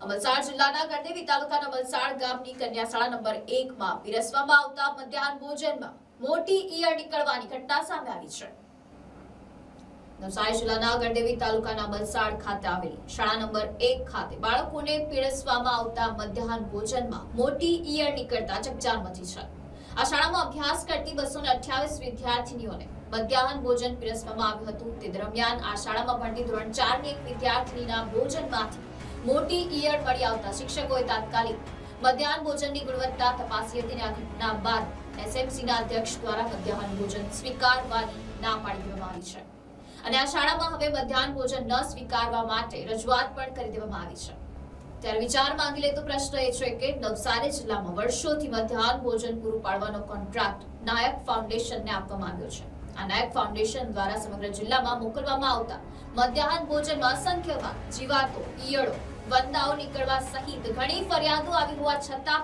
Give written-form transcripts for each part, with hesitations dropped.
વલસાડ જિલ્લાના ગણદેવી તાલુકાના વલસાડ ગામની કન્યા શાળા નંબર 1 માં પીરસવામાં આવતા મધ્યાહન ભોજનમાં મોટી ઈયળ નીકળવાની ઘટના સામે આવી છે. નવસારી જિલ્લાના ગણદેવી તાલુકાના વલસાડ ખાતે આવેલી શાળા નંબર 1 ખાતે બાળકોને પીરસવામાં આવતા મધ્યાહન ભોજનમાં મોટી ઈયળ નીકળતા ચકચાર મચી છે. આ શાળામાં અભ્યાસ કરતી 228 વિદ્યાર્થીનીઓને મધ્યાહન ભોજન પીરસવામાં આવ્યું હતું. તે દરમિયાન આ શાળામાં ભણતી ધોરણ 4 ની એક વિદ્યાર્થીનીના ભોજનમાંથી મોટી ઈયળ મળી આવતા શિક્ષકોએ તાત્કાલિક મધ્યાહન ભોજનની ગુણવત્તા તપાસી હતી. આ ઘટના બાદ એસએમસીના અધ્યક્ષ દ્વારા મધ્યાહન ભોજન સ્વીકારવાની ના પાડી દેવામાં આવી છે અને આ શાળામાં હવે મધ્યાહન ભોજન ન સ્વીકારવા માટે રજૂઆત પણ કરી દેવામાં આવી છે. ત્યારે વિચાર માંગી લેતો પ્રશ્ન એ છે કે નવસારી જિલ્લામાં વર્ષોથી મધ્યાહન ભોજન પૂરું પાડવાનો કોન્ટ્રાક્ટ નાયક ફાઉન્ડેશનને આપવામાં આવ્યો છે. આ નાયક ફાઉન્ડેશન દ્વારા સમગ્ર જિલ્લામાં મોકલવામાં આવતા મધ્યાહન ભોજનમાં અસંખ્ય વાર જીવાતો, ઈયળો, વંદાઓ નીકળવા સહિત ઘણી ફરિયાદો આવી હોવા છતાં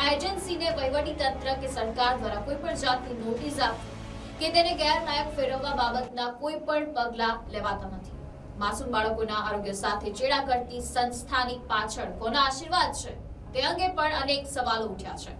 એજન્સીને વહીવટી તંત્ર કે સરકાર દ્વારા કોઈ પણ જાતની નોટિસ આપવી કે તેને ગેરલાયક ફેરવવા બાબતના કોઈ પણ પગલાં લેવાતા નથી. માસૂમ બાળકોના આરોગ્ય સાથે ચેડા કરતી સંસ્થાની પાછળ કોના આશીર્વાદ છે તે અંગે પણ અનેક સવાલો ઉઠ્યા છે.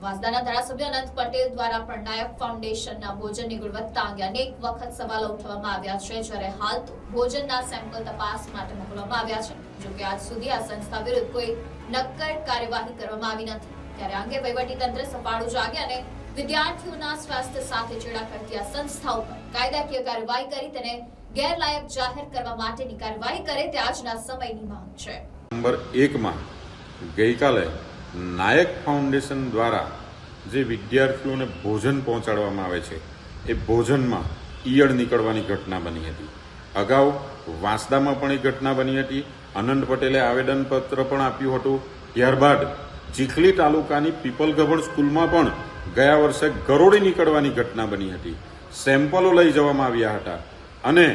વાંસદાના ધારાસભ્ય અનંત પટેલ દ્વારા પણ નાયક ફાઉન્ડેશનના ભોજનની ગુણવત્તા અંગે અનેક વખત સવાલો ઉઠાવવામાં આવ્યા છે. જ્યારે હાલ તો ભોજનના સેમ્પલ તપાસ માટે મોકલવામાં આવ્યા છે. જોકે આજ સુધી આ સંસ્થા વિરુદ્ધ કોઈ નક્કર કાર્યવાહી કરવામાં આવી નથી. ત્યારે આ અંગે વહીવટીતંત્ર સફાળું જાગે અને વિદ્યાર્થીઓના સ્વાસ્થ્ય સાથે ચેડા કરતી આ સંસ્થાઓ પર કાયદાકીય કાર્યવાહી કરી તેને ગેરલાયક જાહેર કરવા માટેની કાર્યવાહી કરે તે આજના સમયની માંગ છે. નંબર 1 માં ગઈકાલે નાયક ફાઉન્ડેશન દ્વારા જે વિદ્યાર્થીઓને ભોજન પહોંચાડવામાં આવે છે એ ભોજનમાં ઈયળ નીકળવાની ઘટના બની હતી. અગાઉ વાંસદામાં પણ એક ઘટના બની હતી. અનંત પટેલે આવેદનપત્ર પણ આપ્યું હતું. ત્યારબાદ ચીખલી તાલુકાની પીપલગભણ સ્કૂલમાં પણ ગયા વર્ષે ગરોળી નીકળવાની ઘટના બની હતી. સેમ્પલો લઈ જવામાં આવ્યા હતા અને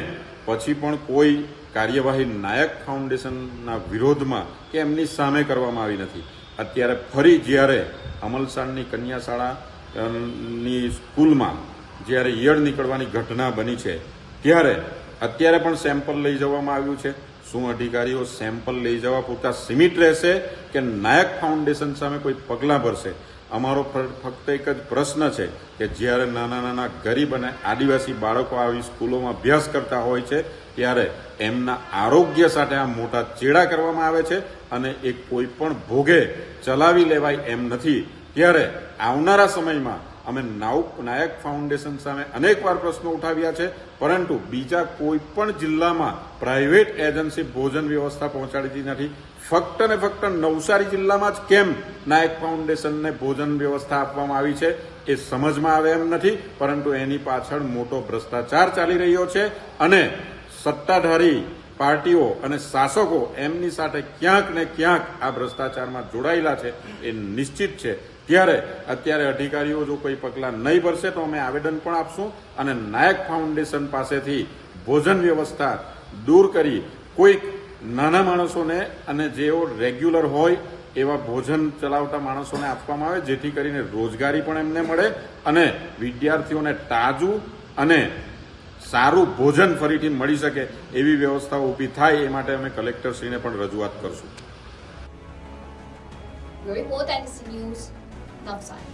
પછી પણ કોઈ કાર્યવાહી નાયક ફાઉન્ડેશનના વિરોધમાં કે એમની સામે કરવામાં આવી નથી. અત્યારે ફરી જ્યારે અમલસાડની કન્યા શાળાની સ્કૂલમાં જ્યારે ઈયળ નીકળવાની ઘટના બની છે ત્યારે અત્યારે પણ સેમ્પલ લઈ જવામાં આવ્યું છે. શું અધિકારીઓ સેમ્પલ લઈ જવા પૂરતા સીમિત રહેશે કે નાયક ફાઉન્ડેશન સામે કોઈ પગલાં ભરશે? અમારો ફક્ત એક જ પ્રશ્ન છે કે જ્યારે નાના નાના ગરીબ અને આદિવાસી બાળકો આવી સ્કૂલોમાં અભ્યાસ કરતા હોય છે ત્યારે એમના આરોગ્ય સાથે આ મોટા ચેડા કરવામાં આવે છે અને એ કોઈ પણ ભોગે ચલાવી લેવાય એમ નથી. ત્યારે આવનારા સમયમાં અમે નાયક ફાઉન્ડેશન સામે અનેકવાર પ્રશ્નો ઉઠાવ્યા છે, પરંતુ બીજા કોઈ પણ જિલ્લામાં પ્રાઇવેટ એજન્સી ભોજન વ્યવસ્થા પહોંચાડતી નથી. ફક્ત ને ફક્ત નવસારી જિલ્લામાં જ કેમ નાયક ફાઉન્ડેશનને ભોજન વ્યવસ્થા આપવામાં આવી છે એ સમજમાં આવે એમ નથી, પરંતુ એની પાછળ મોટો ભ્રષ્ટાચાર ચાલી રહ્યો છે અને સત્તાધારી પાર્ટીઓ અને શાસકો એમની સાથે ક્યાંક ને ક્યાંક આ ભ્રષ્ટાચારમાં જોડાયેલા છે એ નિશ્ચિત છે. ત્યારે અત્યારે અધિકારીઓ જો કોઈ પગલાં નહીં ભરશે તો અમે આવેદન પણ આપશું અને નાયક ફાઉન્ડેશન પાસેથી ભોજન વ્યવસ્થા દૂર કરી કોઈક નાના માણસોને અને જેઓ રેગ્યુલર હોય એવા ભોજન ચલાવતા માણસોને આપવામાં આવે, જેથી કરીને રોજગારી પણ એમને મળે અને વિદ્યાર્થીઓને તાજું અને સારું ભોજન ફરીથી મળી શકે એવી વ્યવસ્થા ઊભી થાય એ માટે અમે કલેક્ટરશ્રીને પણ રજૂઆત કરશું. Report NBC news, Navsari.